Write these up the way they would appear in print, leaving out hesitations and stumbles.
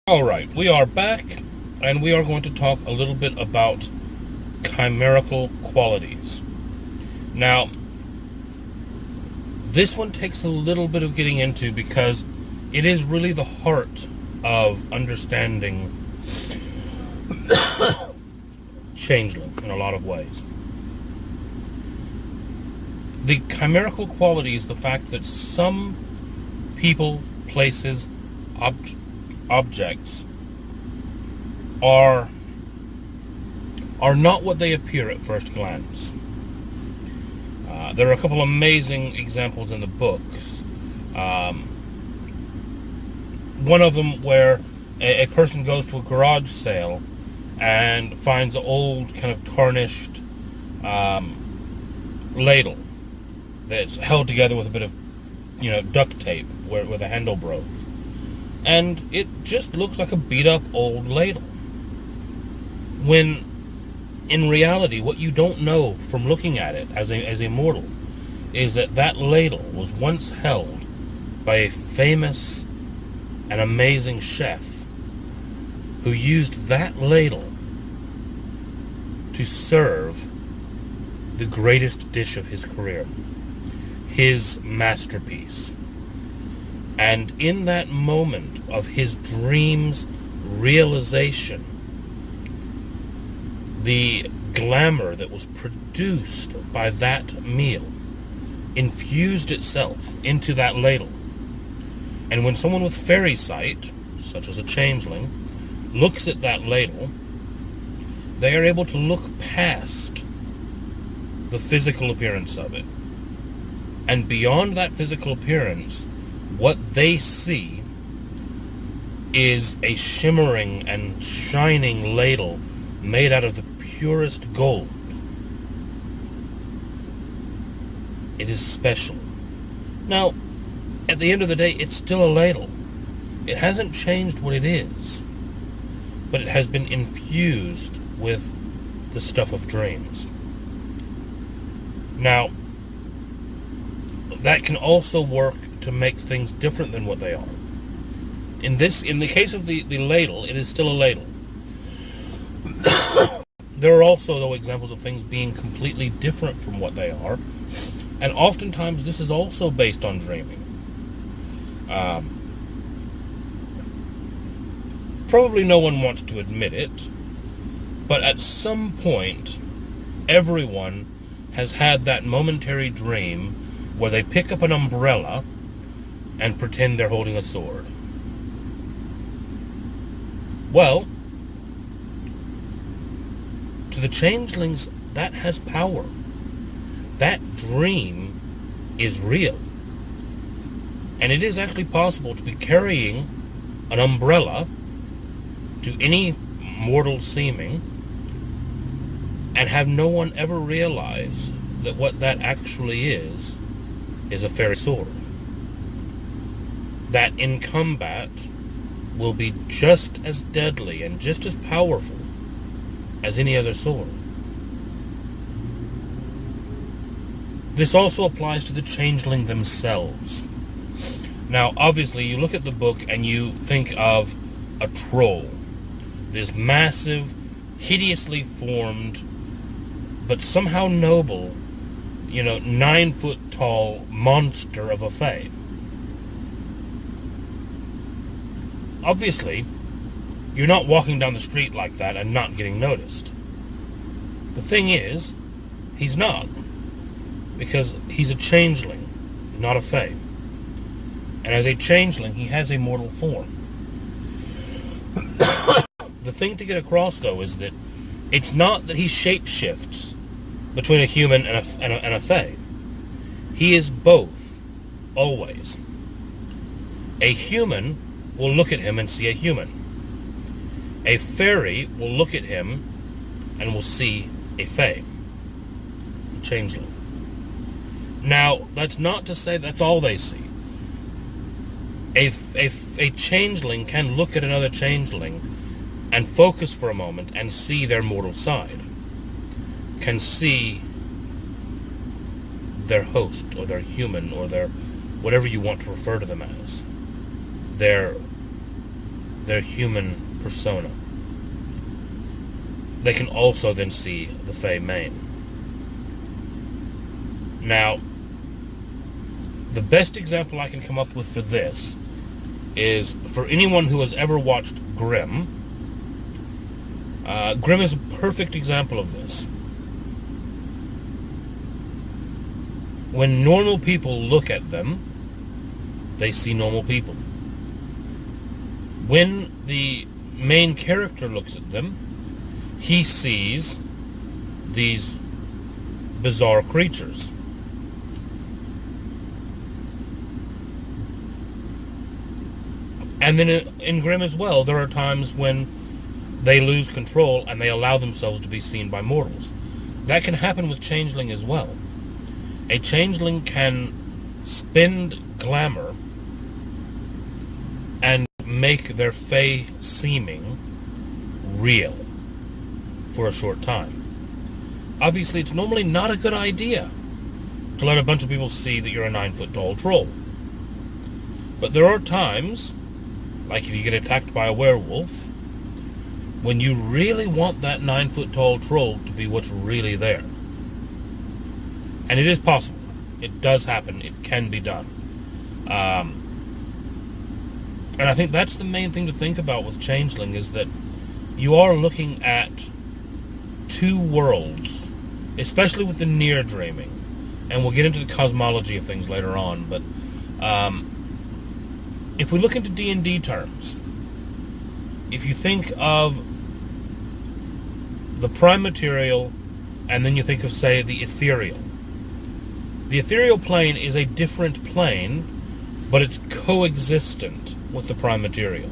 Alright, we are back, and we are going to talk a little bit about chimerical qualities. Now, this one takes a little bit of getting into because it is really the heart of understanding Changling in a lot of ways. The chimerical quality is the fact that some people, places, objects are not what they appear at first glance. There are a couple amazing examples in the books. One of them where a person goes to a garage sale and finds an old kind of tarnished ladle that's held together with a bit of duct tape where the handle broke. And it just looks like a beat-up old ladle. When, in reality, what you don't know from looking at it as a mortal is that ladle was once held by a famous and amazing chef who used that ladle to serve the greatest dish of his career, his masterpiece. And in that moment of his dream's realization, the glamour that was produced by that meal infused itself into that ladle. And when someone with fairy sight, such as a changeling, looks at that ladle, they are able to look past the physical appearance of it. And beyond that physical appearance, what they see is a shimmering and shining ladle made out of the purest gold. It is special. Now, at the end of the day, it's still a ladle. It hasn't changed what it is, but it has been infused with the stuff of dreams. Now, that can also work to make things different than what they are. In the case of the ladle, it is still a ladle. There are also, though, examples of things being completely different from what they are, and oftentimes this is also based on dreaming. Probably no one wants to admit it, but at some point, everyone has had that momentary dream where they pick up an umbrella and pretend they're holding a sword. Well, to the changelings, that has power. That dream is real. And it is actually possible to be carrying an umbrella to any mortal seeming and have no one ever realize that what that actually is a fairy sword. That in combat will be just as deadly and just as powerful as any other sword. This also applies to the changeling themselves. Now, obviously, you look at the book and you think of a troll. This massive, hideously formed, but somehow noble, 9-foot tall monster of a fae. Obviously, you're not walking down the street like that and not getting noticed. The thing is, he's not. Because he's a changeling, not a fae. And as a changeling, he has a mortal form. The thing to get across, though, is that it's not that he shapeshifts between a human and a fae. He is both, always. A human will look at him and see a human. A fairy will look at him and will see a fae. A changeling. Now, that's not to say that's all they see. A changeling can look at another changeling and focus for a moment and see their mortal side. Can see their host, or their human, or their whatever you want to refer to them as. Their their human persona. They can also then see the Fey Mane. Now, the best example I can come up with for this is for anyone who has ever watched Grimm. Grimm is a perfect example of this. When normal people look at them, they see normal people. When the main character looks at them, he sees these bizarre creatures. And then in Grimm as well, there are times when they lose control and they allow themselves to be seen by mortals. That can happen with Changeling as well. A Changeling can spend glamour and make their Fey seeming real for a short time. Obviously, it's normally not a good idea to let a bunch of people see that you're a 9-foot-tall troll. But there are times, like if you get attacked by a werewolf, when you really want that 9-foot-tall troll to be what's really there. And it is possible. It does happen. It can be done. And I think that's the main thing to think about with Changeling, is that you are looking at two worlds, especially with the near dreaming. And we'll get into the cosmology of things later on, but if we look into D&D terms, if you think of the prime material, and then you think of, say, the ethereal. The ethereal plane is a different plane, but it's coexistent with the prime material.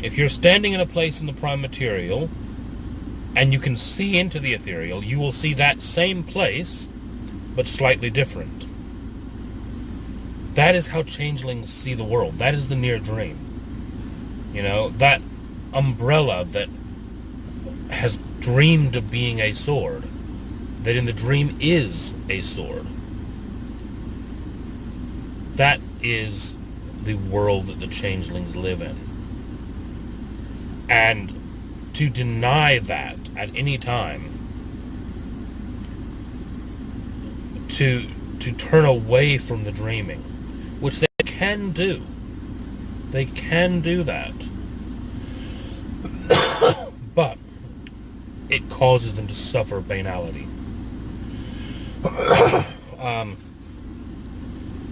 If you're standing in a place in the prime material, and you can see into the ethereal, you will see that same place, but slightly different. That is how Changelings see the world. That is the near dream. You know, that umbrella that has dreamed of being a sword, that in the dream is a sword. That is the world that the Changelings live in. And to deny that at any time, to turn away from the dreaming, which they can do. They can do that. But it causes them to suffer banality.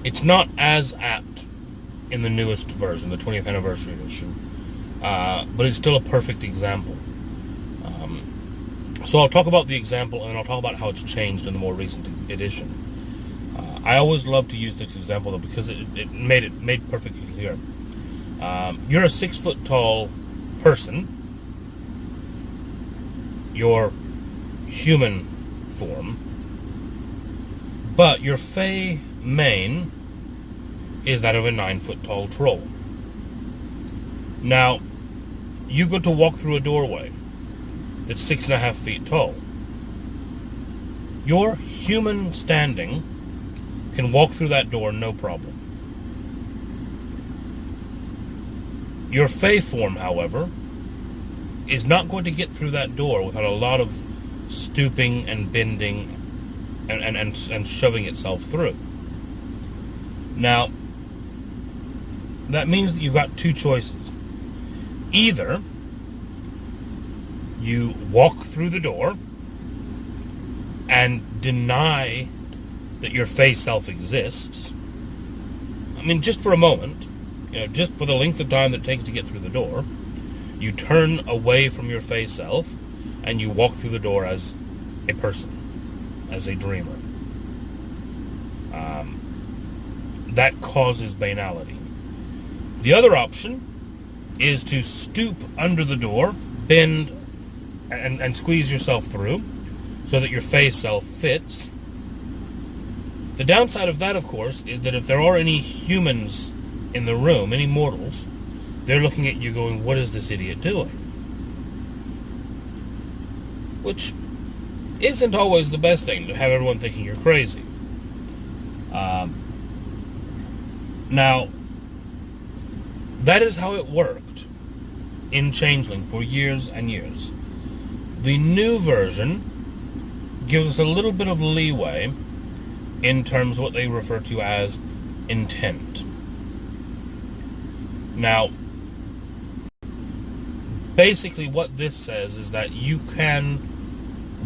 It's not as apt in the newest version, the 20th anniversary edition, but it's still a perfect example. So I'll talk about the example, and then I'll talk about how it's changed in the more recent edition. I always love to use this example, though, because it made perfectly clear. You're a 6-foot-tall person. Your human form, but your Fey mane is that of a 9-foot-tall troll. Now, you go to walk through a doorway that's 6.5 feet tall. Your human standing can walk through that door no problem. Your Fey form, however, is not going to get through that door without a lot of stooping and bending and shoving itself through. Now, that means that you've got two choices. Either you walk through the door and deny that your Fey self exists. I mean, just for a moment, just for the length of time that it takes to get through the door, you turn away from your Fey self and you walk through the door as a person, as a dreamer. That causes banality. The other option is to stoop under the door, bend, and squeeze yourself through so that your Fey self fits. The downside of that, of course, is that if there are any humans in the room, any mortals, they're looking at you going, what is this idiot doing? Which isn't always the best thing, to have everyone thinking you're crazy. Now, that is how it worked in Changling for years and years. The new version gives us a little bit of leeway in terms of what they refer to as intent. Now, basically what this says is that you can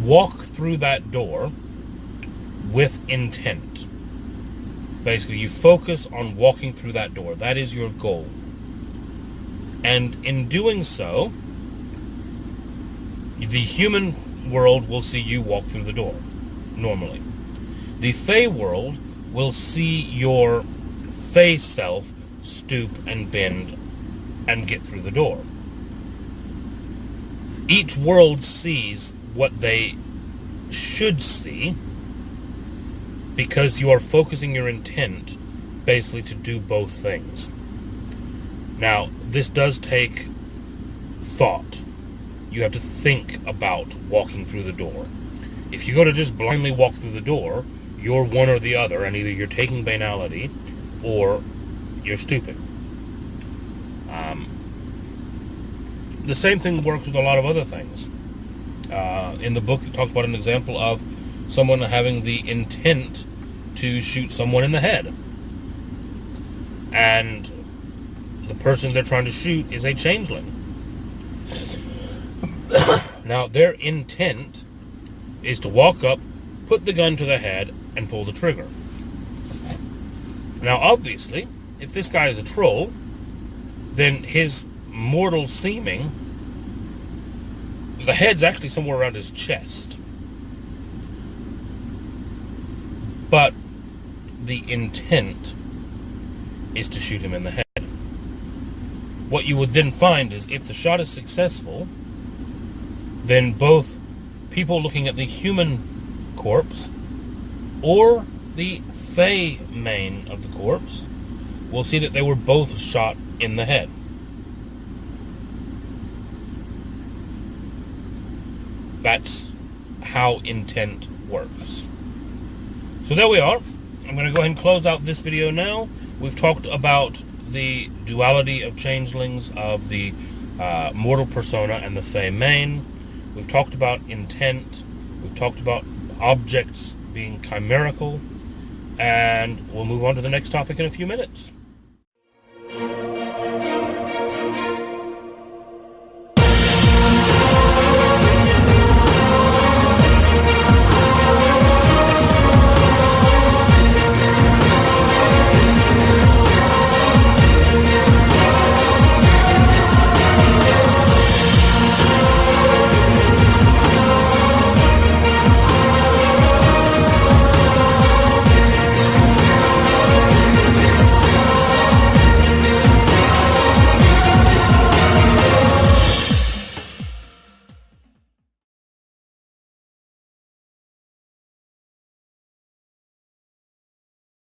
walk through that door with intent. Basically, you focus on walking through that door. That is your goal. And in doing so, the human world will see you walk through the door, normally. The Fey world will see your Fey self stoop and bend and get through the door. Each world sees what they should see because you are focusing your intent basically to do both things. Now, this does take thought. You have to think about walking through the door. If you go to just blindly walk through the door, you're one or the other, and either you're taking banality or you're stupid. The same thing works with a lot of other things. In the book, it talks about an example of someone having the intent to shoot someone in the head. And the person they're trying to shoot is a changeling. Now, their intent is to walk up, put the gun to the head, and pull the trigger. Now, obviously, if this guy is a troll, then his mortal seeming, the head's actually somewhere around his chest. But the intent is to shoot him in the head. What you would then find is if the shot is successful, then both people looking at the human corpse or the Fey main of the corpse will see that they were both shot in the head. That's how intent works. So there we are. I'm going to go ahead and close out this video now. We've talked about the duality of changelings, of the mortal persona and the Fey main. We've talked about intent. We've talked about objects being chimerical. And we'll move on to the next topic in a few minutes.